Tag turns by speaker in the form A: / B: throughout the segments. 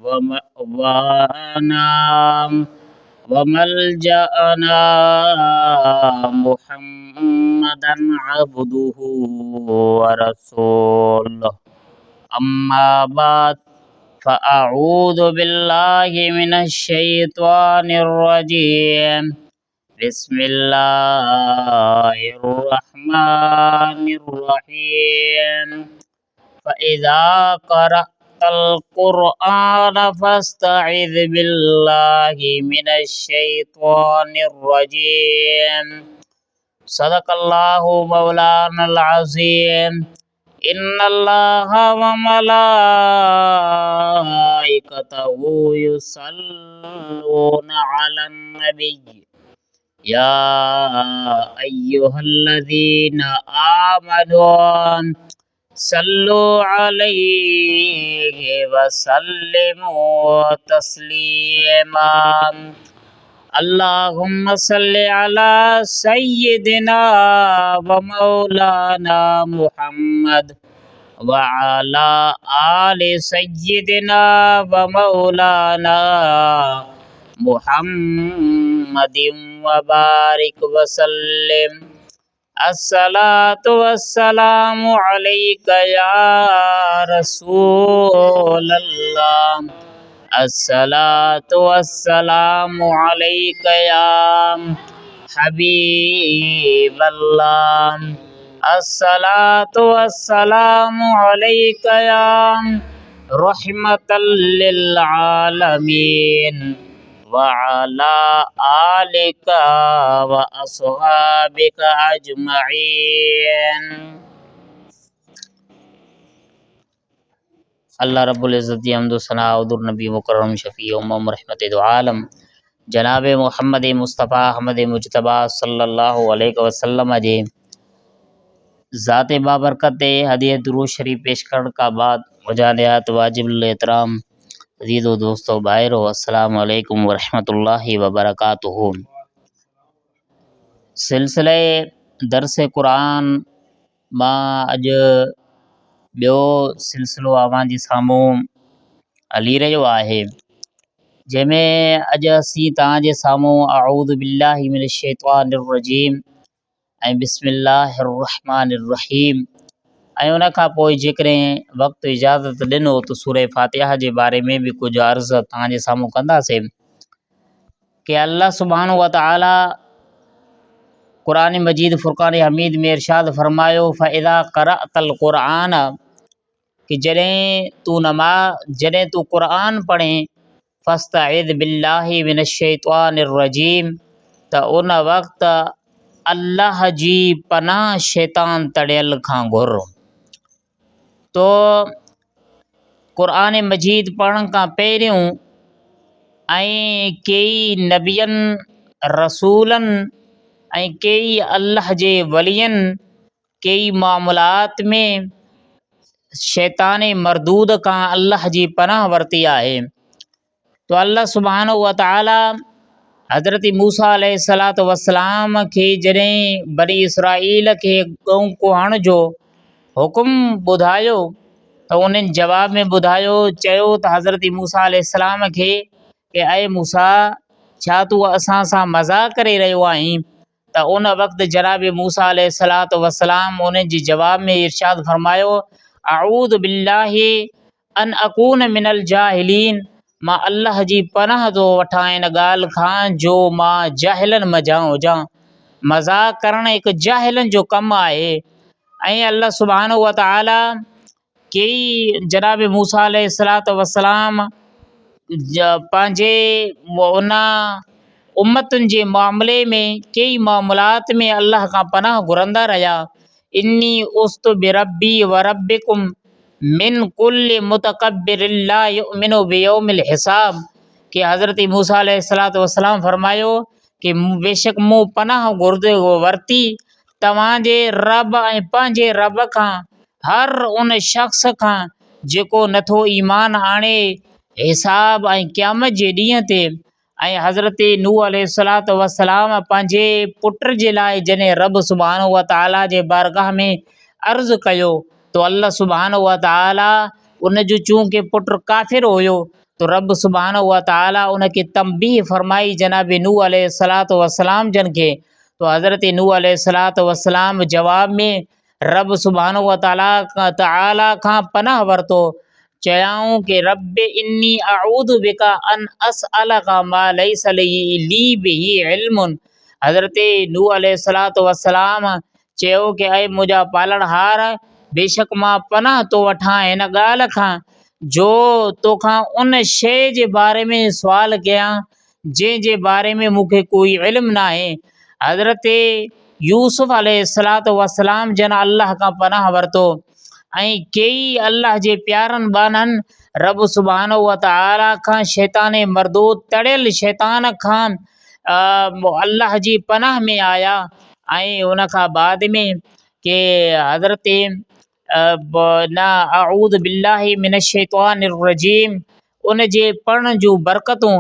A: ومأوانا وملجأنا محمدا عبده ورسوله أما بعد فأعوذ بالله من الشيطان الرجيم بسم الله الرحمن الرحيم فإذا قرأت القرآن فاستعذ بالله من الشيطان الرجيم صدق الله مولانا العظيم إن الله وملائكته يصلون على النبي يا أيها الذين آمنوا صلوا عليه وسلموا تسليما اللهم صل على سيدنا ومولانا محمد وعلى آل سيدنا ومولانا محمد وبارك وسلم الصلاة والسلام عليك يا رسول الله الصلاة والسلام عليك يا حبيب الله الصلاة والسلام عليك يا رحمة للعالمين وعلى آلك وأصحابك أجمعين अल्लाह रब्बुल इज़्ज़त हम्दो सना उदुर नबी मुकर्रम शफ़ी उम्मम रहमत दो आलम जनाब मोहम्मद मुस्तफ़ा अहमद मुजतबा सल्लल्लाहु अलैहि वसल्लम जे ज़ात बाबरकत हदियत दुरूद शरीफ पेश करण का बाद वजानियात वाजिबुल एहतराम अज़ीज़ो दोस्तों भाइरो अस्सलामु अलैकुम वरहमतुल्लाहि वबरकातुहू। सिलसिले दरस कुरान मां अज ॿियो सिलसिलो अवां जे साम्हूं हली रहियो आहे, जंहिंमें अॼु असीं तव्हांजे साम्हूं अऊज़ु बिल्लाहि मिनश शैतानिर रजीम ऐं बिस्मिल्लाहिर रहमानिर रहीम ऐं उन खां पोइ जेकॾहिं वक़्तु इजाज़त ॾिनो त सूरह फातिहा जे बारे में बि कुझु अर्ज़ तव्हांजे साम्हूं कंदासीं कि अल्लाह सुब्हानहु व तआला क़ुरान मजीद फ़ुरक़ान हमीद में इरशाद फरमायो फ़इज़ा क़रअतल क़ुरआन कि जॾहिं तू क़ुरान पढ़ें फ़स्तइज़ बिल्लाहि मिनश शैतानिर रजीम त उन वक़्तु अल्लाह जी पनाह शैतान तड़ियल खां घुर। तो क़ुरान मजीद पढ़ण खां पहिरियों ऐं कई नबियनि रसूलनि ऐं कई अल्लाह जे वलियनि कई मामलात में शैतान मरदूद खां अल्लाह जी पनाह वरिती आहे। तो अल्लाह सुब्हानहु व तआला हज़रत मूसा अलैहिस्सलातु वस्सलाम खे जॾहिं बनी इसराईल खे ॻऊं कुहण जो हुकुम ॿुधायो त उन्हनि जवाब में ॿुधायो चयो त हज़रत मूसा अलैहिस्सलाम खे कि अय मूसा छा तूं असां सां मज़ाक़ करे रहियो आहीं? त उन वक़्तु जनाब मूसा अलैहिस्सलातु वस्सलाम उन्हनि जे जवाब में इरशाद फरमायो अऊज़ु बिल्लाहि अन अकून मिनल जाहिलीन मां अल्लाह जी पनाह थो वठां इन ॻाल्हि खां जो मां जाहिलनि मज़ा हुजां। मज़ाक़ करणु हिकु जाहिलनि जो कमु आहे। ऐं अल्लाह सुब्हानहु व तआला कई जनाब मूसा अलैहिस्सलातु वस्सलाम पंहिंजे उन उम्मतुनि जे मामले में कई मामलात में अल्लाह खां पनाह घुरंदा रहिया। इन्नी उस्तु बिरब्बी व रब्बिकुम मिन कुल्लि मुतकब्बिरिन ला युमिनु बियौमिल हिसाब कि हज़रत मूसा अलैहिस्सलातु वस्सलाम फरमायो कि बेशक मूं पनाह वरिती तव्हांजे रब ऐं पंहिंजे रब खां हर उन शख़्स खां जेको नथो ईमान आणे हिसाब ऐं क़यामत जे ॾींहं ते। ऐं हज़रत नूह अलैहिस्सलातु वस्सलाम पंहिंजे पुट जे लाइ जॾहिं रब सुब्हानहु व तआला जे बारगाह में अर्ज़ु कयो तो अल्लाह सुब्हानहु व तआला उन जो चूंकि पुटु काफ़िर हुयो तो रब सुब्हानहू व तआला उनखे तंबीह फरमाई जनाब नूह अलैहिस्सलातु वस्सलाम जन खे। तो हज़रत नूह अलैहिस्सलातु वस्सलाम जवाब में रब सुब्हानहू व तआला खां पनाह वरितो, चयाऊं कि रब इन्नी अऊदु बिका अन असअलका मा लैस ली बिही इल्मुन। हज़रत नूह अलैहिस्सलातु वस्सलाम चयो कि अय मुंहिंजा पालणहार, बेशक मां पनाह थो वठां हिन ॻाल्हि खां जो तोखां उन शइ जे बारे में सुवाल कयां जंहिं जे बारे में मूंखे कोई इल्मु न आहे। हज़रत यूसुफ अलैहिस्सलातु वस्सलाम जन अल्लाह खां पनाह वरितो ऐं कई अल्लाह जे प्यारनि बाननि रब सुब्हानहू व तआला खां शैतान मरदूद तड़ियल शैतान खां अल्लाह जी पनाह में आया। ऐं उन खां बाद में कि हज़रत अऊज़ु बिल्लाहि मिनश शैतानिर रजीम उन जे पढ़ण जूं बरकतूं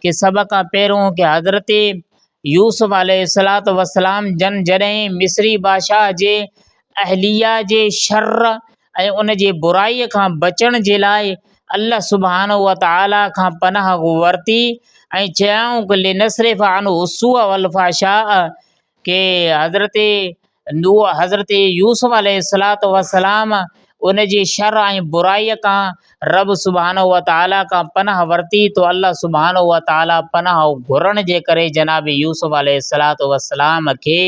A: कि सभ खां पहिरियों कि हज़रत यूसुफ अलैहिस्सलातु वस्सलाम जन जॾहिं मिस्री बादशाह जे अहलिया जे शर ऐं उन जे बुराईअ खां बचण जे लाइ अल्लाह सुब्हानहू व तआला खां पनाह वरिती ऐं चयाऊं कि लिनसरिफ़ अन्हु सुअ वल फ़हशाअ कि हज़रत यूसुफ अलैहिस्सलातु वस्सलाम उन जी शर ऐं बुराईअ खां रब सुब्हानहू व तआला खां पनाह वरिती। तो अल्लाह सुब्हानहू व तआला पनाह घुरण जे करे जनाब यूसुफ अलैहिस्सलातु वस्सलाम खे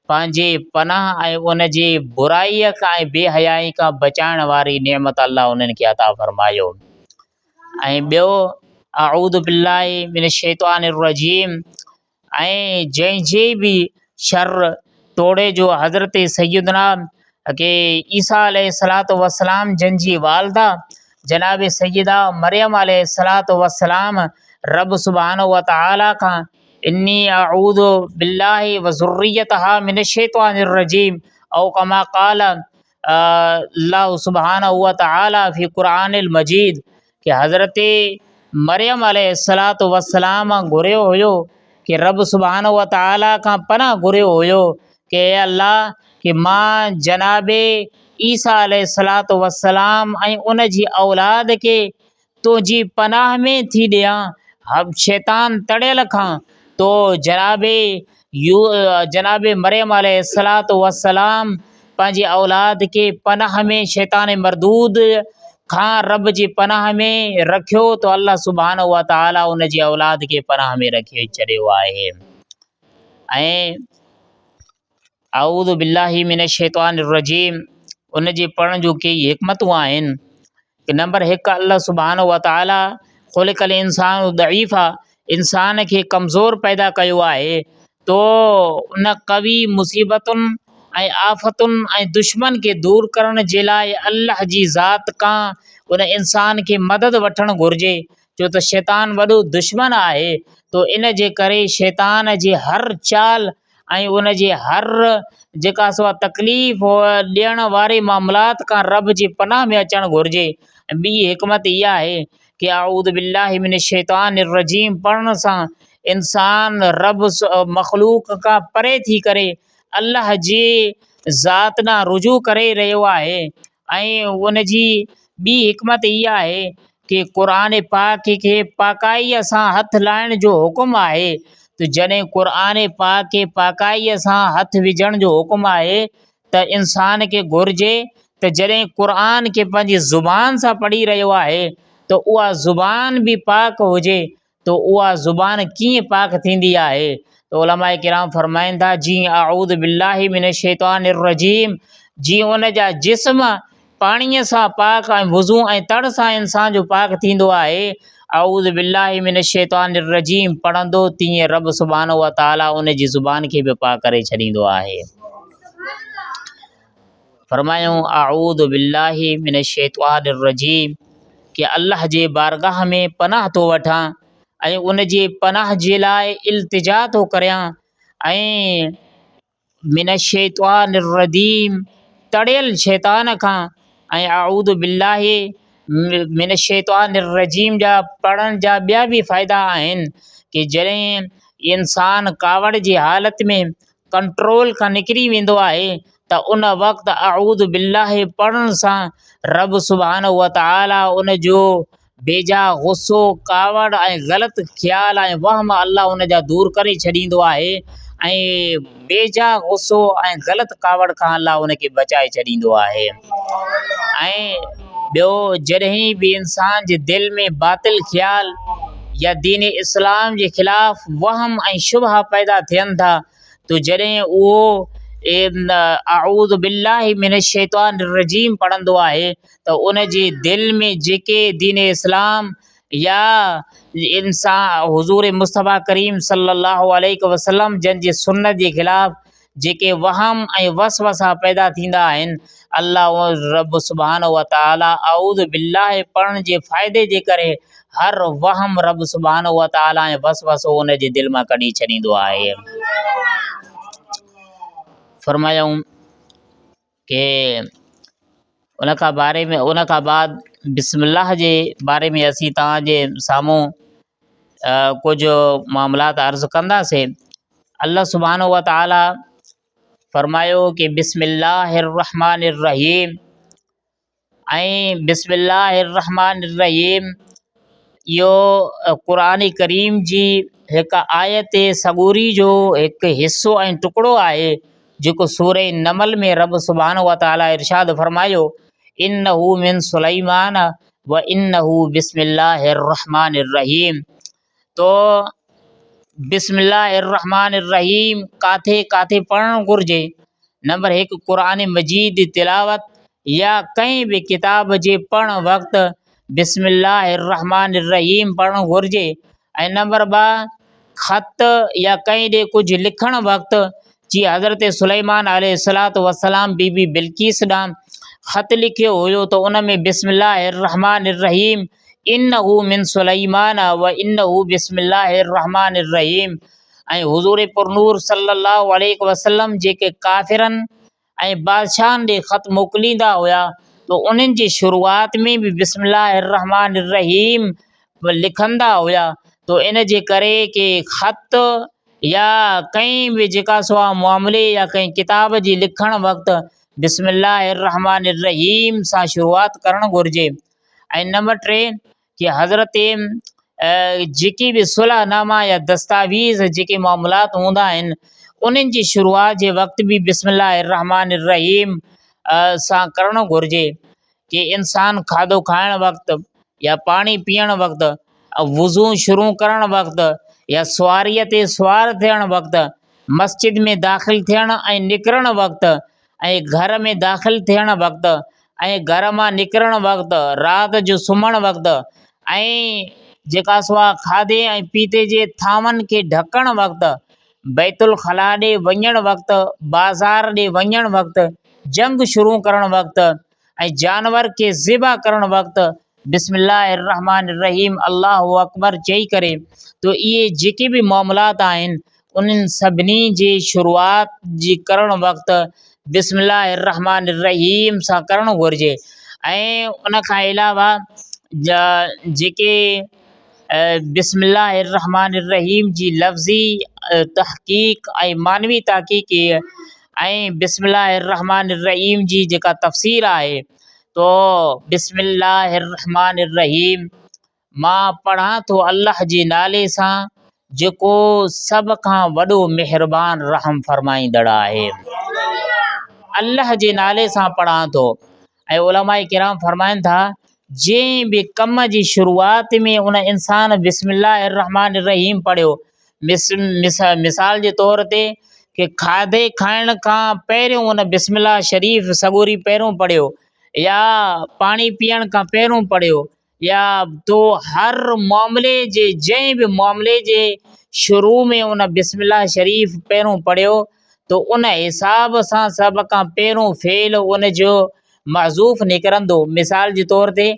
A: पंहिंजे पनाह ऐं उन जी बुराईअ खां ऐं बेहयाई खां बचाइण वारी नेमत अल्लाह उन्हनि खे अता फ़रमायो। ऐं ॿियो अऊज़ु बिल्लाहि मिनश शैतानिर रजीम ऐं जंहिंजे बि शर तोड़े जो हज़रत सैयदना के ईसा अलैहिस्सलातु वस्सलाम जन जी वालदा जनाब सैयदा मरियम अलैहिस्सलातु वस्सलाम रब सुब्हानहू व तआला खां इन्नी अऊज़ु बिल्लाहि व ज़ुर्रियतहा मिनश शैतानिर रजीम औ कमा क़ाल अल्लाह सुब्हानहू व तआला फ़ी क़ुरानिल मजीद कि हज़रत मरियम अलैहिस्सलातु वस्सलाम घुरियो हुयो कि रब सुब्हानहू व तआला खां पनाह घुरियो हुयो कि अल्लाह कि मां जनाबे ईसा अलैहिस्सलातु वस्सलाम ऐं उन जी औलाद खे तुंहिंजी पनाह में थी ॾियां शैतान तड़ियल खां। तो जनाबे मरियम अलैहिस्सलातु वस्सलाम पंहिंजी औलाद खे पनाह में शैतान मरदूद खां रब जी पनाह में रखियो तो अल्लाह सुब्हानहू व तआला उन जी औलाद खे पनाह में रखी छॾियो आहे। ऐं अऊज़ु बिल्लाहि मिनश शैतानिर रजीम उन जे पढ़ण जूं कई हिकमतूं आहिनि कि नंबर 1 अल्लाह सुब्हानहू व तआला ख़ुलिक़ल इंसानु दईफ़ा इंसान खे कमज़ोर पैदा कयो आहे। तो उन कवी मुसीबतुनि ऐं आफ़तुनि ऐं दुश्मन खे दूर करण जे लाइ अल्लाह जी ज़ात खां उन इंसान खे मदद वठणु घुरिजे छो त शैतान वॾो दुश्मन आहे। तो इन जे करे शैतान जी हर चाल ऐं उन जे हर जेका सो तकलीफ़ ॾियण वारे मामलात खां रब जी पनाह में अचणु घुरिजे। ॿी हिकमत इहा आहे कि अऊज़ु बिल्लाहि मिनश शैतानिर रजीम पढ़ण सां इंसान रब मख़लूक खां परे थी करे अल्लाह जी ज़ात ॾांहुं रुजू करे रहियो आहे। ऐं उन जी ॿी हिकमत इहा आहे कि क़ुरान पाक खे पाकाईअ सां हथु लाइण जो हुकुम आहे। तो जॾहिं क़ुरान पाक खे पाकाईअ सां हथु विझण जो हुकुम आहे त इंसान खे घुरिजे त जॾहिं क़ुरान खे पंहिंजी ज़ुबान सां पढ़ी रहियो आहे त उहा ज़ुबान बि पाक हुजे। तो उहा ज़ुबान कीअं पाक थींदी आहे? तो उलमाए किराम फ़रमाइनि था जीअं अऊज़ु बिल्लाहि मिनश शैतानिर रजीम जीअं उन जा जिस्म पाणीअ सां पाक ऐं वुज़ू ऐं तड़ सां इंसान जो पाक थींदो आहे अऊज़ु बिल्लाहि मिनश शैतानिर रजीम पढ़ंदो तीअं रब सुब्हानहू व तआला उन जी ज़ुबान खे बि पाक करे छॾींदो आहे। फरमायूं अऊज़ु बिल्लाहि मिनश शैतानिर रजीम कि अल्लाह जे बारगाह में पनाह थो वठां ऐं उन जे पनाह जे लाइ इल्तिजा थो करियां ऐं मिनश शैतानिर रजीम तड़ियल शैतान खां। ऐं अऊज़ु बिल्लाहि मिनश शैतानिर रजीम जा पढ़ण जा ॿिया बि फ़ाइदा आहिनि कि जॾहिं इंसान कावड़ जी हालत में कंट्रोल खां निकिरी वेंदो आहे त उन वक़्तु अऊज़ु बिल्लाहि पढ़ण सां रब सुभाणे व तआला उन जो बेजा गुस्सो कावड़ ऐं ग़लति ख़्याल ऐं वहम अल्लाह उन जा दूरि करे छॾींदो आहे ऐं बेजा गुस्सो ऐं ग़लति कावड़ खां अल्लाह उनखे बचाए छॾींदो आहे। ऐं ॿियो, जॾहिं बि इंसान जे दिलि में बातिल ख़्याल या दीन इस्लाम जे ख़िलाफ़ वहम ऐं शुबहा पैदा थियनि था, तो जॾहिं उहो अऊज़ु बिल्लाहि मिनश शैतानिर रजीम पढ़ंदो आहे त उन जे दिलि में जेके दीन इस्लाम या इंसान हुज़ूर मुस्तफ़ा करीम सल्लल्लाहु अलैहि वसल्लम जन जे सुन्नत जे ख़िलाफ़ जेके वहम ऐं वसवसा पैदा थींदा आहिनि, अल्लाह रब सुभाणे व तआला अऊज़ु बिल्लाहि पढ़ण जे फ़ाइदे जे करे हर वहम रब सुभाणे व तआला ऐं वसवसो उन जे दिलि मां कढी छॾींदो आहे। फरमायूं कि उन खां बाद बिस्मिल्लाह जे बारे में असीं तव्हांजे साम्हूं कुझु मामलात अर्ज़ु कंदासीं। अल्लाह सुभाणे व तआला फरमायो कि बिस्मिल्लाहिर रहमानिर रहीम, ऐं बिस्मिल्लाहिर रहमानिर रहीम इहो क़ुरान करीम जी हिकु आयत सगूरी जो हिकु हिसो ऐं टुकड़ो आहे जेको सूरे नमल में रब सुभाणे व तआला इरशाद फरमायो, इन्नहु मिन सुलैमान व इन्नहु बिस्मिल्लाहिर रहमानिर रहीम। तो बिस्मिल्लाहिर रहमानिर रहीम काथे काथे पढ़णु घुरिजे? नंबर 1, क़ुरान मजीद तिलावत या कंहिं बि किताब जे पढ़णु वक़्तु बिस्मिल्लाहिर रहमानिर रहीम पढ़णु घुरिजे। ऐं नंबर 2, ख़त या कंहिं ॾे कुझु लिखण वक़्तु जीअं हज़रत सुलैमान अलैहिस्सलातु वस्सलाम बीबी बिल्कीस ॾांहुं ख़त लिखियो हुयो त उन में बिस्मिल्लाहिर रहमानिर रहीम इन्नहु मिन सुलैमान व इन्नहु बिस्मिल्लाहिर रहमानिर रहीम। ऐं हुज़ूर पुरनूर सल्लल्लाहु अलैहि वसल्लम जेके काफ़िरनि ऐं बादशाहनि ॾे ख़त मोकिलींदा हुया तो उन्हनि जी शुरूआत में बि बिस्मिल्लाहिर रहमानिर रहीम लिखंदा हुया। तो इन जे करे कि ख़त या कंहिं बि जेका सो मामले या कंहिं किताब जी लिखण वक़्तु बिस्मिल्लाहिर रहमानिर रहीम सां शुरूआत करणु घुरिजे। ऐं नंबर 3, कि हज़रत जेकी बि सुलहनामा या दस्तावेज़ जेके मामलात हूंदा आहिनि उन्हनि जी शुरूआत जे वक़्तु बि बिस्मिल्लाहिर रहमानिर रहीम सां करणु घुरिजे। कि इंसान खाधो खाइण वक़्तु या पाणी पीअण वक़्तु, वुज़ू शुरू करण वक़्तु या सुवारीअ ते सुवार थियण वक़्तु, मस्जिद में दाख़िल थियण ऐं निकिरण वक़्तु, ऐं घर में दाख़िल थियण वक़्तु, ऐं घर मां निकिरण वक़्तु, राति जो सुम्हण वक़्तु, ऐं जेका सो खाधे ऐं पीते जे थांवनि खे ढकण वक़्तु, बैतुल ख़ला ॾे वञण वक़्तु, बाज़ार ॾे वञण वक़्तु, जंग शुरू करण वक़्तु ऐं जानवर खे ज़िबा करण वक़्तु बिस्मिल्लाहिर रहमानिर रहीम अल्लाहु अकबर चई करे तो इहे जेके बि मामलात आहिनि उन्हनि सभिनी जी शुरूआत जी करण वक़्तु बिस्मिल्लाहिर रहमानिर रहीम सां करणु घुरिजे। ऐं उन खां अलावा जेके बिस्मिल्लाहिर रहमानिर रहीम जी लफ़्ज़ी तहक़ीक़ ऐं मानवी तहक़ीक़ ऐं बिस्मिल्लाहिर रहमानिर रहीम जी जेका तफ़सीर आहे, तो बिस्मिल्लाहिर रहमानिर रहीम मां पढ़ां थो अल्लाह जे नाले सां जेको सभ खां वॾो महिरबान रहम फरमाईंदड़ आहे। अल्लाह जे नाले सां पढ़ां थो। ऐं उलमाए किराम फरमाइनि था जंहिं बि कम जी शुरूआत में उन इंसान बिस्मिल्लाहिर रहमानिर रहीम पढ़ियो, मिसाल जे तौर ते कि खाधे खाइण खां पहिरियों उन बिस्मिल्लाह शरीफ़ सगोरी पहिरियों पढ़ियो या पाणी पीअण खां पहिरियों पढ़ियो या तो हर मामले जे जंहिं बि मामले जे शुरू में उन बिस्मिल्लाह शरीफ़ पहिरियों पढ़ियो तो उन हिसाब सां सभ खां पहिरियों फेल उन जो महज़ूफ़ निकिरंदो। मिसाल जे तौर ते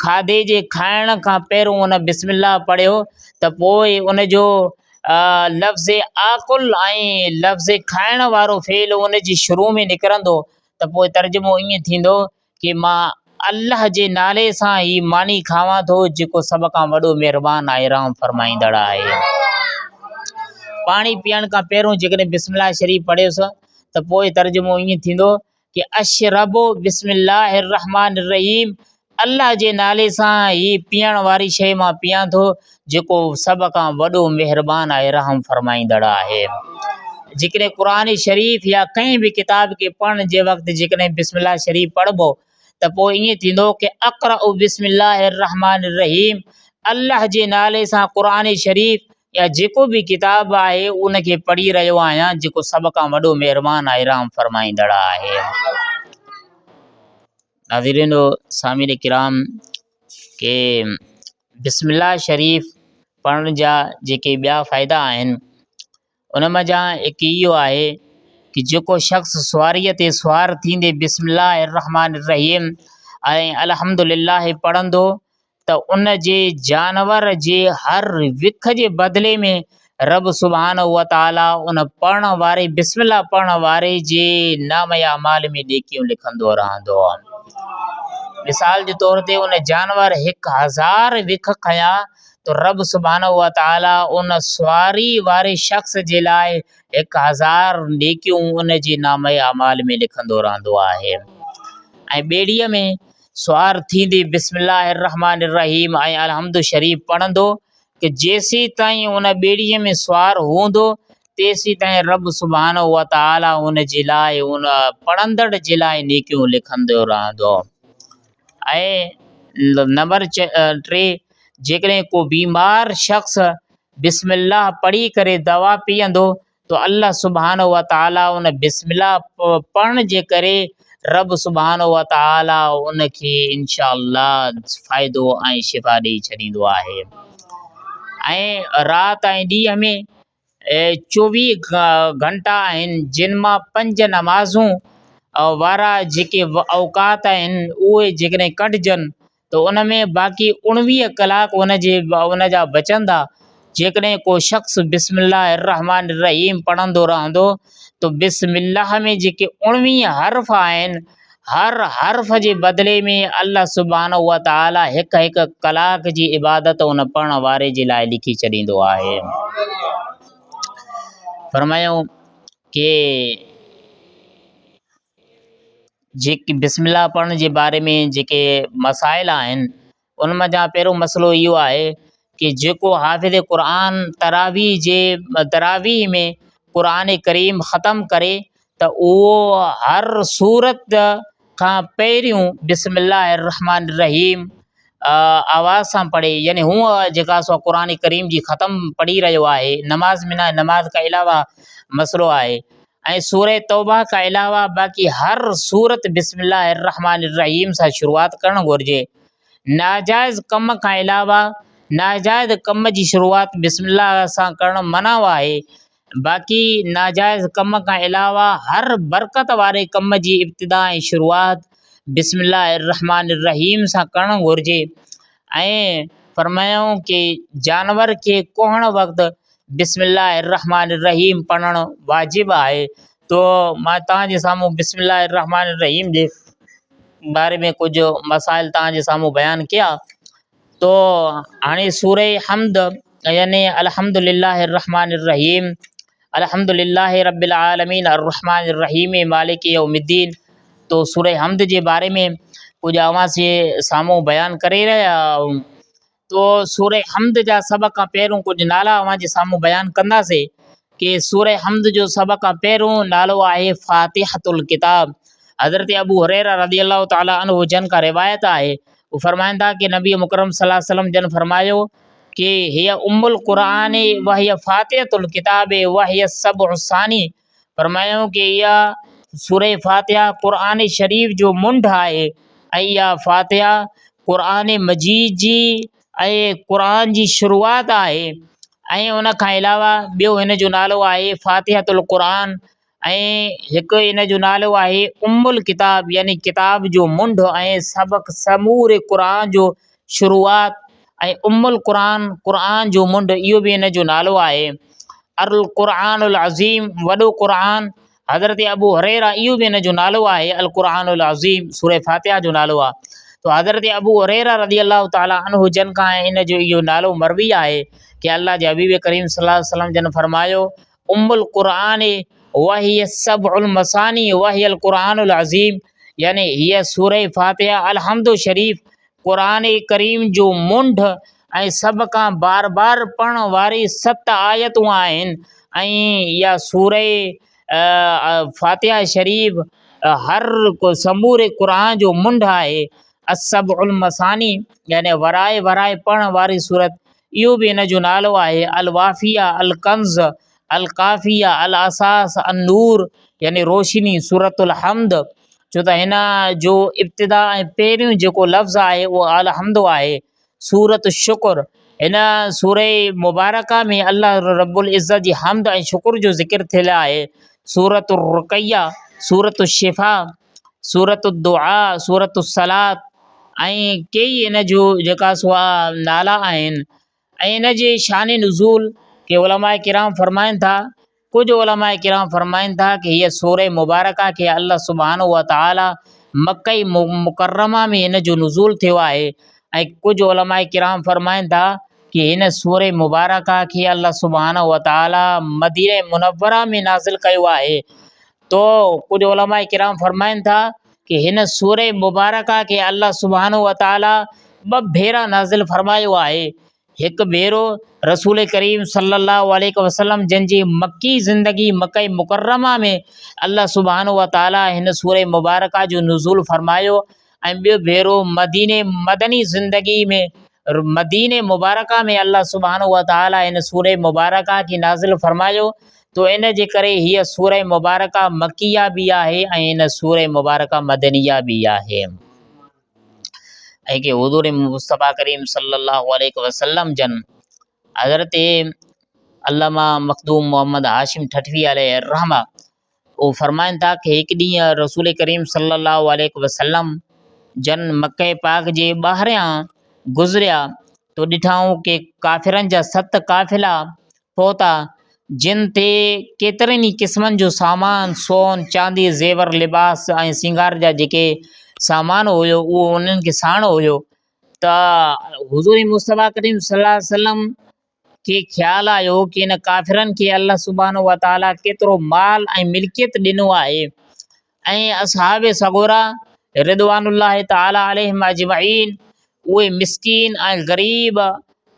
A: खाधे जे खाइण खां पहिरियों उन बिस्मिल्लाह पढ़ियो त पोइ उन जो लफ़्ज़ आकुल ऐं लफ़्ज़ खाइण वारो फेल उन जी शुरू में निकिरंदो त पोइ तर्जुमो ईअं थींदो कि मां अल्लाह जे नाले सां ई मानी खावां थो जेको सभ खां वॾो महिरबान आहे, रहम फरमाईंदड़ आहे। पाणी पीअण खां पहिरियों जेकॾहिं बिस्मिल्लाह शरीफ़ पढ़ियोसि त पोइ तर्जुमो ईअं थींदो कि अशरबो बिस्मिल्लाहिर रहमानिर रहीम, अल्लाह जे नाले सां ही पीअण वारी शइ मां पीआं थो जेको सभ खां वॾो महिरबान आहे, रहम फरमाईंदड़ आहे। जेकॾहिं क़ुर शरीफ़ या कंहिं बि किताब खे पढ़ण जे वक़्तु जेकॾहिं बिस्मिल्लाह शरीफ़ पढ़िबो त पोइ ईअं थींदो कि अक़रउ बिस्मिल्लाहिर रहमानिर रहीम, अल्लाह जे नाले सां क़ुर शरीफ़ या जेको बि किताब आहे उनखे पढ़ी रहियो आहियां जेको सभ खां वॾो महिरबान आहे, रहम फरमाईंदड़ आहे। नाज़रीन सामिन किराम के बिस्मिल्लाह शरीफ़ पढ़ण जा जेके ॿिया फ़ाइदा आहिनि उन मज़ा हिकु इहो आहे कि जेको शख़्स सुवारीअ ते सुवार थींदे बिस्मिल्लाहिर रहमानिर रहीम ऐं अल्हम्दुलिल्लाह पढ़ंदो त उन जे जानवर जे हर विख जे बदिले में रब सुब्हानहू व तआला उन पढ़ण वारे बिस्मिल्लाह पढ़ण वारे जे नाम या अमाल में नेकियूं लिखंदो रहंदो आहे। मिसाल जे तौर ते उन जानवर 1000 विख खयां तो रब सुब्हानहू व तआला उन सुवारी वारे शख़्स जे लाइ 1000 नेकियूं उन जे नाम या अमाल में लिखंदो रहंदो आहे। ऐं ॿेड़ीअ में सुवार थींदे बिस्मिल्लाहिर रहमानिर रहीम ऐं अलहम्दु शरीफ़ पढ़ंदो कि जेसीं ताईं उन ॿेड़ीअ में सुवार हूंदो तेसीं ताईं रब सुब्हानहू व तआला उन जे लाइ उन पढ़ंदड़ जे लाइ नेकियूं लिखंदो रहंदो। ऐं नंबर 3, जेकॾहिं को बीमार शख़्स बिस्मिल्लाह पढ़ी करे दवा पीअंदो तो अल्लाह सुब्हानहू व तआला उन बिस्मिल्लाह पढ़ण जे करे रब सुब्हानहू व तआला उनखे इंशाअल्लाह फ़ाइदो ऐं शिफ़ा ॾेई छॾींदो आहे। ऐं राति ऐं ॾींहं में 24 घंटा आहिनि जिन मां 5 नमाज़ूं वारा जेके औकात आहिनि उहे जेकॾहिं कटिजनि त उन में बाक़ी 19 कलाक उन जा बचंदा। जेकॾहिं को शख़्स बिस्मिल्लाहिर रहमानिर रहीम पढ़ंदो रहंदो तो बिस्मिल्लाह में जेके 19 हर्फ़ आहिनि हर हर्फ़ जे बदिले में अल्लाह सुब्हानहू व तआला हिकु कलाक जी इबादत उन पढ़ण वारे जे लाइ लिखी छॾींदो आहे। फरमायूं कि जेके बिस्मिल्लाह पढ़ण जे बारे में जेके मसाइल आहिनि उन मज़ा पहिरियों मसइलो इहो आहे कि जेको हाफ़िज़ क़ुर तरावीह में क़ुर करीम ख़तमु करे त उहो हर सूरत खां पहिरियों बिस्मिल्लाहिर रहमानिर रहीम आवाज़ सां पढ़े, यानी हूअं जेका सो क़ुर करीम जी ख़तमु पढ़ी रहियो आहे नमाज़ में न, नमाज़ खां अलावा मसइलो आहे। ऐं सूरह तौबा खां अलावा बाक़ी हर सूरत बिस्मिल्लाहिर रहमानिर रहीम सां शुरूआति करणु घुरिजे। नाजाइज़ कम खां अलावा नाजाइज़ कम जी शुरूआति बिस्मिल्लाह सां करणु मना आहे। बाक़ी नाजाइज़ कम खां अलावा हर बरकत वारे कम जी इब्तिदा ऐं शुरूआति बिस्मिल्लाहिर रहमानिर रहीम सां करणु घुरिजे। ऐं फरमायूं कि जानवर खे कोहण वक़्तु बिस्मिल्लाहिर रहमानिर रहीम पढ़णु वाजिबु आहे। तो मां तव्हांजे साम्हूं बिस्मिल्लाहिर रहमानिर रहीम जे बारे में कुझु मसाइल तव्हांजे साम्हूं बयानु कया। तो हाणे सूरह हमद यानी अल्हम्दुलिल्लाहिर रहमानिर रहीम, अल्हम्दुलिल्लाहि रब्बिल आलमीन अर्रहमानिर रहीम मालिक यौमिद्दीन, तो सूरह हमद जे बारे में कुझु अवांसे साम्हूं बयानु करे रहिया आहियूं। तो सूरह हमद जा सभ खां पहिरियों कुझु नाला अवांजे साम्हूं बयानु कंदासीं कि सूरह हमद जो सभ खां पहिरियों नालो आहे फ़ातिहतुल किताब। हज़रत अबू हुरैरा रज़ियल्लाहु तआला अन्हु जन का रिवायत आहे, वो फरमाइंदा कि नबी मुकरम सल्लल्लाहु अलैहि वसल्लम जन फरमायो कि हिय उम्मुल क़ुरान व हिय फ़ातिहतुल किताब व हिय सबउसानी। फरमायो कि इहा सूरह फ़ातिहा क़ुर शरीफ़ जो मुंड आहे ऐं इहा फ़ातिहा क़ुर मजीद जी ऐं क़ुर जी शुरूआति आहे। ऐं उन खां अलावा ॿियो हिन जो नालो आहे फ़ातिहतुल क़ुरान ऐं हिकु इन जो नालो आहे उम्मुल किताब यानी किताब जो मुंड ऐं सबक़ समूरे क़ुर जो शुरूआति ऐं उम्मुल क़ुरान क़ुर जो मुंड इहो बि इन जो नालो आहे। अल क़ुरानुल अज़ीम वॾो क़ुर, हज़रत अबू हुरैरा इहो बि इन जो नालो आहे अल क़ुरानुल अज़ीम, सूरह फ़ातिहा जो नालो आहे। तो हज़रत अबू हुरैरा रज़ियल्लाहु तआला अन्हु जन खां इन जो इहो नालो मरवी आहे कि अल्लाह जे हबीब करीम सल्लल्लाहु अलैहि वसल्लम जन फरमायो उम्मुल क़ुरान वही सबउल मसानी वही क़ुरानुल अज़ीम, यानी हीअ सूरह फ़ातिहा अलहम्दु शरीफ़ क़ुरान करीम जो मुंड ऐं सभ खां बार बार पढ़ण वारी 7 आयतूं आहिनि। ऐं इहा सूरह फ़ातिहा शरीफ़ हर को समूरे क़ुरान जो मुंड आहे। असबउल मसानी यानी वराए वराए पढ़ण वारी सूरत, इहो बि इन जो नालो आहे। अल वाफ़िया, अल कंज़, अल काफ़िया, अल असास, अन नूर यानी रोशनी, सूरतुल हम्द, छो त हिन जो इब्तिदा ऐं पहिरियों जेको लफ़्ज़ आहे उहो अल हम्द आहे। सूरत शुकुर, हिन सूरह मुबारका में अल्लाह रब्बुल इज़्ज़त जी हम्द ऐं शुकुर जो ज़िक्र थियल आहे। सूरत रुक़ैया, सूरत शिफ़ा, सूरत दुआ, सूरत सलात ऐं कई इन जो जेका सो नाला आहिनि। ऐं इन जे शान नुज़ूल के उलमा किराम फरमाइनि था, कुछ उलमा किराम फरमाइनि था कि हीअ सूरह मुबारका खे अल्लाह सुब्हानहु व तआला मक्का मुकर्रमा में इन जो नुज़ूल थियो आहे। ऐं कुछ उलमा किराम फरमाइनि था कि हिन सूरह मुबारका खे अल्लाह सुब्हानहु व तआला मदीना मुनव्वरा में नाज़िल कयो आहे। तो कुछ उलमा किराम फरमाइनि था कि हिन सूरह मुबारका खे अल्लाह सुब्हानहु व तआला 2 भेरा नाज़िल फरमायो आहे। हिकु भेरो रसूल करीम सल्लल्लाहु अलैहि वसल्लम जंहिंजी मक्की ज़िंदगी मक्का मुकर्रमा में अल्लाह सुब्हानहु व तआला हिन सूरह मुबारका जो नुज़ूल फरमायो। ऐं ॿियो भेरो मदीने मदनी ज़िंदगी में मदीने मुबारका में अल्लाह सुब्हानहु व तआला हिन सूरह मुबारका खे नाज़िल फरमायो। तो इन जे करे हीअ सूरह मुबारका मक्किया बि आहे ऐं हिन सूरह मुबारका मदनिया बि आहे। ऐं कि हुज़ूर मुस्तफ़ा करीम सल्लल्लाहु अलैहि वसल्लम जन हज़रत अल्लामा मखदूम मोहम्मद हाशिम ठठवी अलैहि रहमा वो फरमाइनि था कि हिकु ॾींहुं रसूल करीम सल्लल्लाहु अलैहि वसल्लम जन मक्के पाक जे ॿाहिरियां गुज़रिया तो ॾिठाऊं कि काफ़िरनि जा 7 काफ़िला पहुता, जिन ते केतिरनि ई क़िस्मनि जो सामान, सोन चांदी, ज़ेवर, लिबास ऐं सिंगार जा जेके सामान हुयो उहो उन्हनि खे साण हुयो। त हुज़ूर मुस्तफ़ा करीम सल्लल्लाहु अलैहि वसल्लम खे ख़्यालु आयो कि इन काफ़िरनि खे अल्लाह सुब्हानहु व तआला केतिरो माल ऐं मिल्कियत ॾिनो आहे। ऐं असहाब सगोरा रिदवानुल्लाह तआला अलैहिम अजमईन उहे मिस्कीन ऐं ग़रीब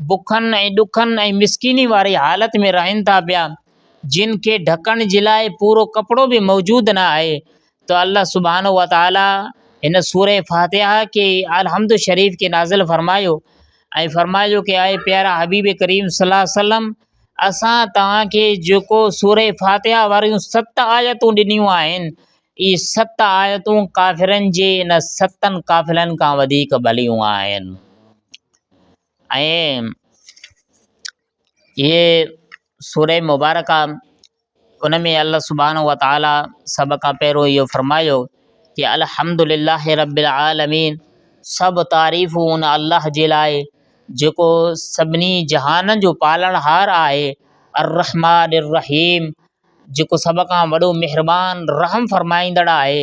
A: बुखनि ऐं ॾुखनि ऐं मिस्कीनी वारी हालत में रहनि था पिया, जिन खे ढकण जे लाइ पूरो कपिड़ो बि मौजूदु न आहे। त अल्लाह सुब्हानहु व तआला हिन सूरह फ़ातिहा के अलहम्द शरीफ़ के नाज़िल फरमायो ऐं फरमायो कि आए प्यारा हबीब करीम सल्लल्लाहु अलैहि वसल्लम, असां तव्हांखे जेको सूरह फ़ातिहा वारियूं 7 आयतूं ॾिनियूं आहिनि, इहे 7 आयतूं काफ़िरनि जे इन 7 काफ़िलनि खां वधीक भलियूं आहिनि। ऐं इहे सूरह मुबारका उन में अल्लाह सुब्हानहु व तआला सभ खां पहिरियों इहो फरमायो कि अल्हम्दुलिल्लाहि रब्बिल आलमीन, सभु तारीफ़ूं उन अल्लाह जे लाइ जेको सभिनी जहाननि जो पालणहार आहे। अर्रहमानिर रहीम, जेको सभ खां वॾो महिरबान रहम फरमाईंदड़ आहे।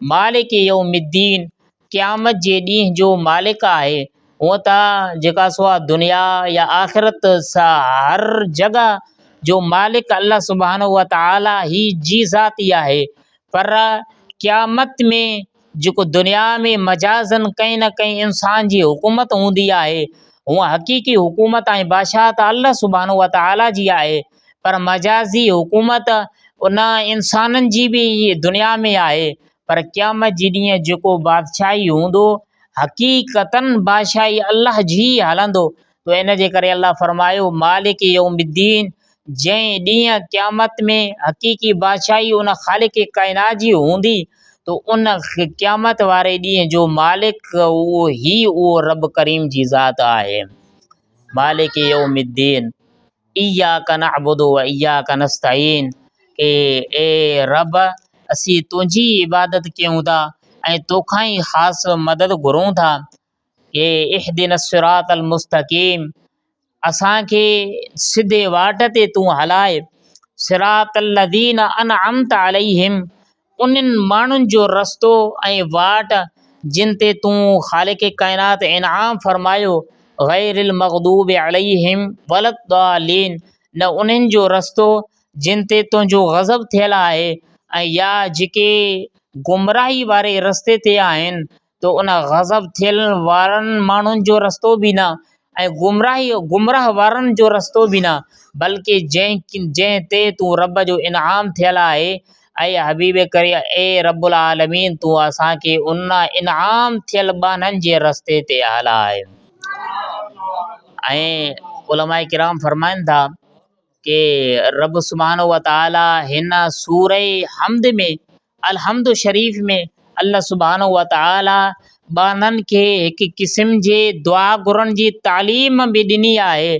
A: मालिक यौमिद्दीन, क़यामत जे ॾींहं जो मालिक आहे। हूअं त जेका सो आहे दुनिया या आख़िरत सां हर जॻह जो मालिक अल्लाह सुब्हानहु व तआला ही जी ज़ाती आहे। पर क़यामत में जेको दुनिया में मजाज़न कंहिं न कंहिं इंसान जी हुकूमत हूंदी आहे, हूअं हक़ीक़ी हुकूमत ऐं बादशाह त अल्लाह सुब्हानहु व तआला जी आहे, पर मजाज़ी हुकूमत उन इंसाननि जी बि दुनिया में आहे। पर क़यामत जे ॾींहुं जेको बादशाही हूंदो हक़ीक़तन बादशाही अल्लाह जी हलंदो। तो इन जे करे अल्लाह फरमायो मालिक यौमिद्दीन, जंहिं ॾींहुं क़यामत में हक़ीक़ी बादशाही उन ख़ालिक़ काइनात जी हूंदी, तो उन क़यामत वारे ॾींहं जो मालिक उहो रब करीम जी ज़ात आहे। मालिक यौमिद्दीन, इय्याका नअबुदु व इय्याका नस्तईन, के ए रब असीं तुंहिंजी इबादत कयूं था ऐं तोखां ई ख़ासि मदद घुरूं था। के इहदिनस सिरातल मुस्तक़ीम, असांखे सिधे वाट ते तूं हलाए। सिरातल लज़ीना अनअमत अलैहिम, उन्हनि माण्हुनि जो रस्तो ऐं वाट जिन ते तूं ख़ालिक़ काइनात इनाम फरमायो। गैरिल मग़दूब अलैहिम वलद्दालीन, न उन्हनि जो रस्तो जिन ते तुंहिंजो गज़ब थियल आहे, ऐं या जेके गुमराही वारे रस्ते ते आहिनि त उन गज़ब थियल वारनि माण्हुनि जो रस्तो बि न, ऐं गुमराह वारनि जो रस्तो बि न, बल्कि जंहिं ते तूं रब जो इनाम थियल आहे। ऐं हबीब करे ए रब्बुल आलमीन, तूं असांखे उन इनाम थियल बाननि जे रस्ते ते हलाए। ऐं उलमा किराम फरमाइनि था कि रब सुब्हानहु व तआला हिन सूरे हमद में, अलहम्द शरीफ़ में, अल्लाह सुब्हानहु व तआला बाननि खे हिकु क़िस्म जे दुआ घुरण जी तालीम बि ॾिनी आहे।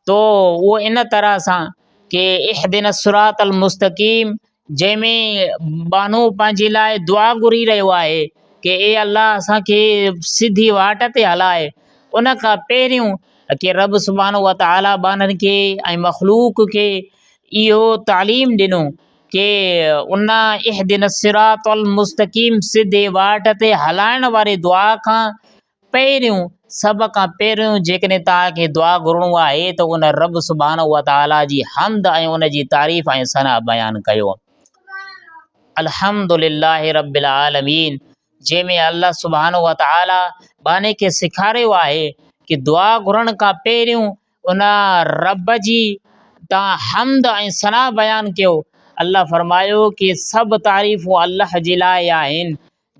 A: तो उहो इन तरह सां कि इहदिन सिरातल मुस्तक़ीम, जंहिंमें बानो पंहिंजे लाइ दुआ घुरी रहियो आहे कि ए अल्लाह असांखे सिधी वाट ते हलाए। उन खां पहिरियों कि रब सुब्हानहु व तआला बाननि खे ऐं मख़लूक खे इहो तालीम ॾिनो कि उन इहदिन सिरातल मुस्तक़ीम, सिधे वाट ते हलाइण वारे दुआ खां पहिरियों, सभ खां पहिरियों जेकॾहिं तव्हांखे दुआ घुरणो आहे त उन रब सुब्हानहु व तआला जी हमद ऐं उन जी तारीफ़ ऐं सना बयानु कयो। अल्हम्दुलिल्लाहि रब्बिल आलमीन, जंहिंमें अल्लाह सुब्हानहु व तआला बाने खे सेखारियो आहे कि दुआ घुरण खां पहिरियों उन रब जी तव्हां हमद ऐं सना बयानु कयो। अल्लाह फरमायो कि सभु तारीफ़ूं अल्लाह जे लाइ आहिनि,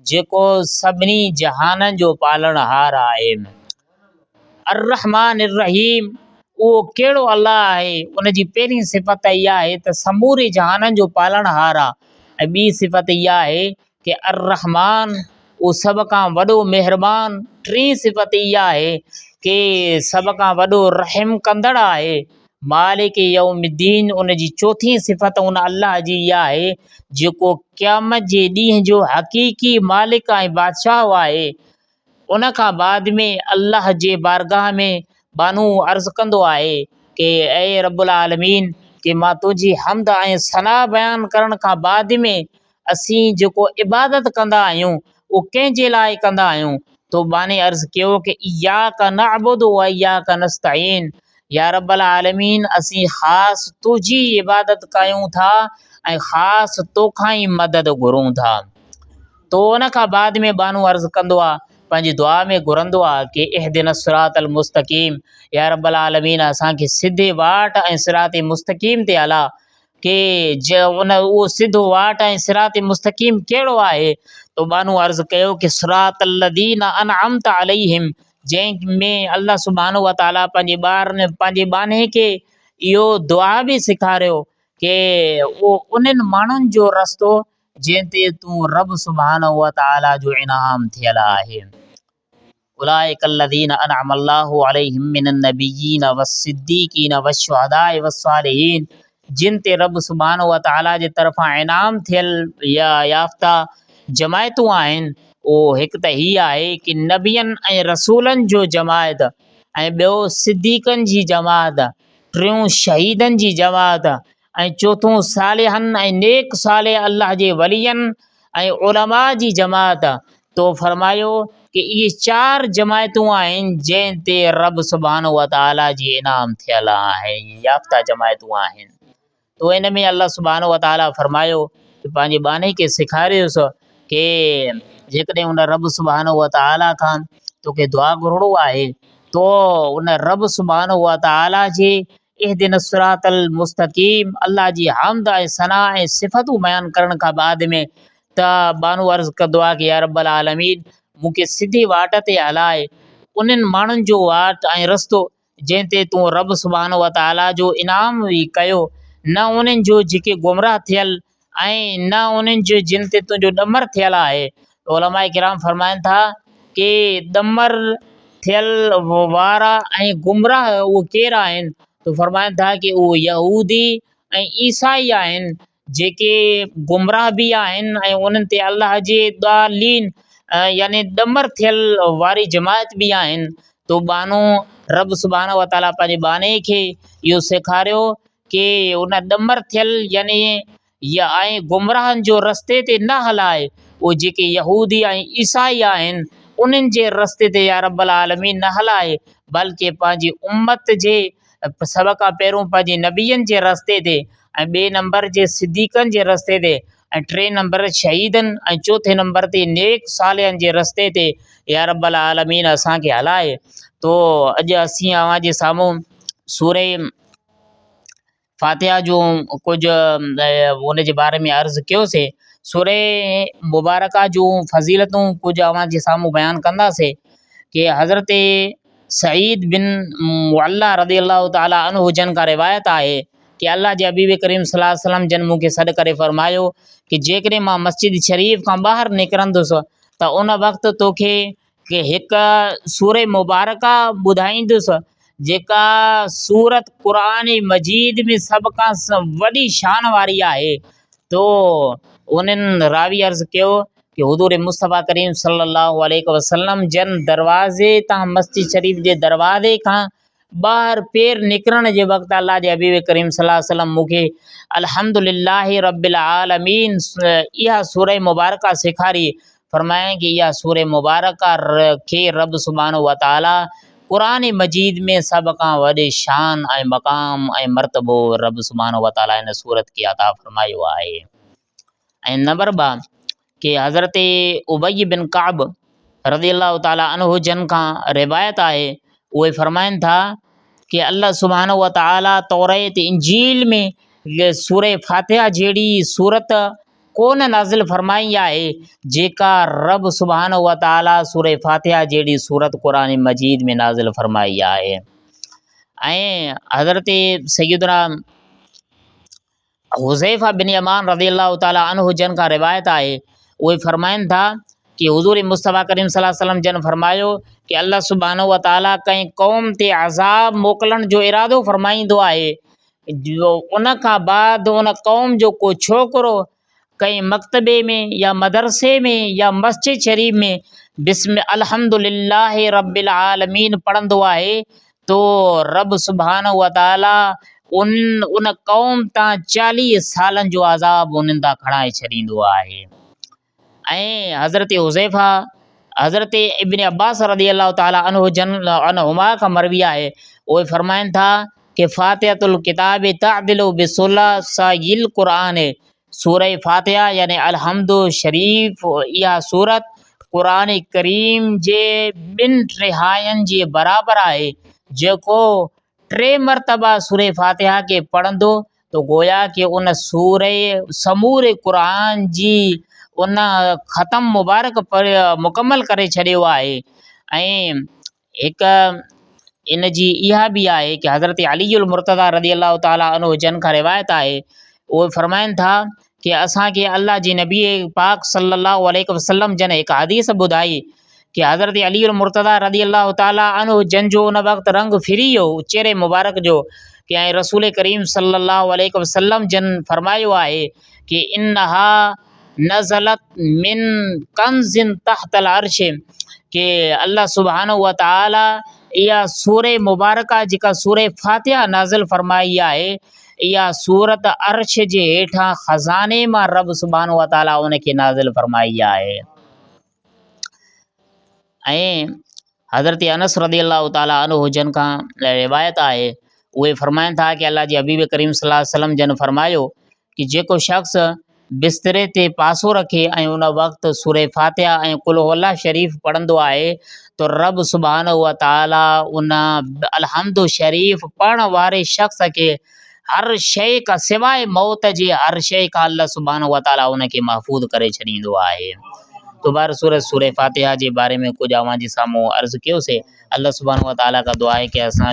A: जेको सभिनी जहाननि जो पालणहार आहे। अर्रहमान अर्रहीम, उहो कहिड़ो अल्लाह आहे, उन जी पहिरीं सिफ़त इहा आहे त समूरे जहाननि जो पालणहार आहे। ऐं ॿी सिफ़त इहा आहे कि अर्रहमान, उहो सभ खां वॾो महिरबान। टीं सिफ़त इहा आहे कि सभ खां वॾो रहम कंदड़ आहे। मालिक यौमिद्दीन, उन जी चौथीं सिफ़त उन अल्लाह जी इहा आहे जेको क़यामत जे ॾींहं जो हक़ीक़ी मालिक ऐं बादशाह आहे। उन खां बाद में अल्लाह जे बारगाह में बानू अर्ज़ु कंदो आहे कि ए रब्बुल आलमीन, कि मां तुंहिंजी हमद ऐं सना बयानु करण खां बाद में असीं जेको इबादत कंदा आहियूं उहो कंहिंजे लाइ कंदा आहियूं। तो बाने अर्ज़ु कयो कि इय्याका नअबुदु व इय्याका नस्तईन, या रब्बल आलमीन, असीं ख़ासि तुंहिंजी इबादत कयूं था ऐं ख़ासि तोखां ई मदद घुरूं था। तो उन खां बाद में बानू अर्ज़ु कंदो आहे, पंहिंजी दुआ में घुरंदो आहे कि इहदिन सिरातल मुस्तक़ीम, या रब्बल आलमीन, असांखे सिधे वाट ऐं सिराते मुस्तक़ीम ते हला। कि उहो सिधो वाट ऐं सिराते मुस्तक़ीम कहिड़ो आहे? तो बानू अर्ज़ु कयो कि सिरातल लज़ीना अनअमत अलैहिम, जंहिंमें अल्लाह सुब्हानहु व तआला पंहिंजे बाने खे इहो दुआ बि सेखारियो कि उहो उन्हनि माण्हुनि जो रस्तो जंहिं ते तूं रब सुब्हानहु व तआला जो इनाम थियल आहे। उलाइक अल्लज़ीना अनअम अल्लाहु अलैहिम मिनन नबिय्यीन वस्सिद्दीक़ीन वश्शुहदाए वस्सालिहीन, जिन ते रब सुब्हानहु व तआला जे तरफ़ां इनाम थियल या याफ़्ता जमायतूं आहिनि। उहो हिकु त हीअ आहे कि नबियनि ऐं रसूलनि जो जमायत, ऐं ॿियो सिद्दीक़नि जी जमात, टियों शहीदनि जी जमात, ऐं चोथों सालिहनि ऐं नेक सालिह अल्लाह जे वलियनि ऐं उलमा जी जमात। तो फरमायो कि इहे 4 जमायतूं आहिनि जंहिं ते रब सुब्हानहु व तआला जी इनाम थियल आहे, याफ़्ता जमायतूं आहिनि। तो इन में अल्लाह सुब्हानहु व तआला फरमायो कि पंहिंजे बाने खे सेखारियोसि कि जेकॾहिं उन रब सुब्हानहु व तआला खां तोखे दुआ घुरणो आहे तो उन रब सुब्हानहु व तआला जे इहदिन सिरातल मुस्तक़ीम, अल्लाह जी हमद ऐं सना ऐं सिफ़तूं बयानु करण खां बाद में त बानू अर्ज़ु कंदो आहे कि या रब्बल आलमीन, मूंखे सिधी वाट ते हलाए। उन्हनि माण्हुनि जो वाट ऐं रस्तो जंहिं ते तूं रब सुब्हानहु व तआला जो इनाम ई कयो, न उन्हनि जो जेके गुमराह थियल ऐं न उन्हनि जो जिन ते तुंहिंजो ॾमर थियल आहे। उलमा किराम फरमाइनि था कि ॾमर थियल वारा ऐं गुमराह उहे केरु आहिनि? तो फरमाइनि था कि उहे यहूदी ऐं ईसाई आहिनि, जेके गुमराह बि आहिनि ऐं उन्हनि ते अल्लाह जे दालीन यानी ॾमर थियल वारी जमायत बि आहिनि। तो बानो रब सुब्हानहु व तआला पंहिंजे बाने खे इहो सेखारियो कि उन ॾमर थियल यानी ऐं गुमराहनि जो रस्ते ते न हलाए। उहे जेके यहूदी ऐं ईसाई आहिनि उन्हनि जे रस्ते ते या रब्बल आलमीन न हलाए, बल्कि पंहिंजी उम्मत जे सभ खां पहिरियों पंहिंजे नबियनि जे रस्ते ते ऐं ॿिए नंबर जे सिद्दीक़नि जे रस्ते ते, ऐं टे नंबर शहीदनि, ऐं चोथे नंबर ते नेक सालिहनि जे रस्ते ते या रब्बल आलमीन असांखे हलाए। तो अॼु असीं अव्हां जे साम्हूं सूरे फातिहा जूं कुझु उन जे बारे में अर्ज़ु कयोसीं। सूरे मुबारका जूं फ़ज़ीलतूं कुझु अव्हां जे साम्हूं बयानु कंदासीं कि हज़रत सईद बिन मुअल्ला रज़ी अल्लाह ताला अन्हु जन खां रिवायत आहे कि अल्लाह जे हबीब करीम सल्लल्लाहु अलैहि वसल्लम जन मूंखे सॾु करे फ़रमायो कि जेकॾहिं मां मस्जिद शरीफ़ खां ॿाहिरि निकिरंदुसि त उन वक़्तु तोखे कि हिकु सूरे मुबारका ॿुधाईंदुसि जेका सूरत क़ुरान मजीद में सभ खां वॾी शान वारी आहे। तो उन्हनि रावी अर्ज़ु कयो कि हुज़ूर मुस्तफ़ा करीम सल्लल्लाहु अलैहि वसल्लम जन दरवाज़े तां मस्जिद शरीफ़ जे दरवाज़े खां ॿाहिरि पेर निकिरण जे वक़्तु अल्लाह जे हबीब करीम सल्लल्लाहु अलैहि वसल्लम मूंखे अल्हम्दुलिल्लाहि रब्बिल आलमीन इहा सूरह मुबारका सेखारी। फरमायाईं कि इहा सूरह मुबारका खे रब सुब्हानहु व तआला क़ुरान मजीद में सभ खां वॾे शान ऐं मक़ाम ऐं मर्तबो रब सुब्हानहु व तआला इन सूरत खे अता फ़रमायो आहे। ऐं नंबर 2 कि हज़रत उबई बिन काब रज़ी अल्लाह ताला अन्हु जन खां रिवायत आहे। उहे फरमाइनि था कि अल्लाह सुब्हानहु व तआला तौरेत इंजील में सूरह फातिहा जहिड़ी सूरत कोन नाज़िल फरमाई आहे जेका रब सुब्हानहु व तआला सूरह फातिहा जहिड़ी सूरत क़ुरान मजीद में नाज़िल फरमाई आहे। ऐं हज़रत सैयदना हुज़ैफ़ा बिन यमान रज़ी अल्लाह ताला अन्हु जन खां रिवायत आहे। उहे फरमाइनि था कि हुज़ूर मुस्तफ़ा करीम सल्लल्लाहु अलैहि वसल्लम जन फरमायो कि अल्लाह सुब्हानहु व तआला कंहिं क़ौम ते अज़ाब मोकिलण जो इरादो फरमाईंदो आहे, जो उन खां बाद उन क़ौम जो को छोकिरो कंहिं मकतबे में या मदरसे में या मस्जिद शरीफ़ में बिस्म अल्हम्दुलिल्लाहि रब्बिल आलमीन पढ़ंदो आहे तो रब सुब्हानहु व तआला उन क़ौम तां 40 सालनि जो अज़ाब उन्हनि तां खणाए छॾींदो आहे। ऐं हज़रत इब्न अब्बास रज़ी अल्लाह ताला अन्हुमा खां मरवी आहे। उहे फरमाइनि था कि फातिहतुल किताब तअदिलु बिसुलसाइल क़ुरान, सूरह फातिहा यानी अलहम्दु शरीफ़ इहा सूरत क़ुरान करीम जे 2 टिहाइनि जे बराबरि आहे। जेको 3 मरतबा सूरह फातिहा खे पढ़ंदो तो गोया कि उन सूरह समूरे क़ुरान जी उन ख़तम मुबारक मुकमल करे छॾियो आहे। ऐं हिकु इन जी इहा बि आहे कि हज़रत अलीउल मुर्तज़ा रज़ी अल्लाह ताला अन्हु जन खां रिवायत आहे। उहे फरमाइनि था कि असांखे अल्लाह जे नबी पाक सल्लल्लाहु अलैहि वसल्लम जन हिकु हदीस ॿुधाई कि हज़रत अलीउल मुर्तज़ा रज़ी अल्लाह ताला अन्हु जन जो उन वक़्तु रंग फिरी वियो चेहरे मुबारक जो कि ऐं रसूल करीम सल्लल्लाहु अलैहि वसल्लम जन फरमायो आहे कि इन्नहा नज़लत मिन कंज़िन तहतल अर्श, कि अल्लाह सुब्हानहु व तआला इहा सूरह मुबारका जेका सूरह फातिहा नाज़िल फरमाई आहे इहा सूरत अर्श जे हेठां ख़ज़ाने मां रब सुब्हानहु व तआला उनखे नाज़िल फरमाई आहे। ऐं हज़रत अनस रज़ी अल्लाह ताला अन्हु जन खां रिवायत आहे। उहे फरमाइनि था कि अल्लाह जे हबीब करीम सल्लल्लाहु अलैहि वसल्लम जन फरमायो कि जेको शख़्स बिस्तरे ते पासो रखे ऐं उन वक़्तु सूरह फातिहा ऐं कुल हुअल्लाह शरीफ़ पढ़ंदो आहे तो रब सुब्हानहु व तआला उन अलहम्दु शरीफ़ पढ़ण वारे शख़्स खे हर शइ खां सवाइ मौत जे हर शइ खां अल्लाह सुब्हानहु व तआला उनखे महफ़ूज़ करे छॾींदो आहे। तो बार सूरह फातिहा जे बारे में कुझु अव्हां जे साम्हूं अर्ज़ु कयोसीं। अल्लाह सुब्हानहु व तआला खां दुआ आहे कि असां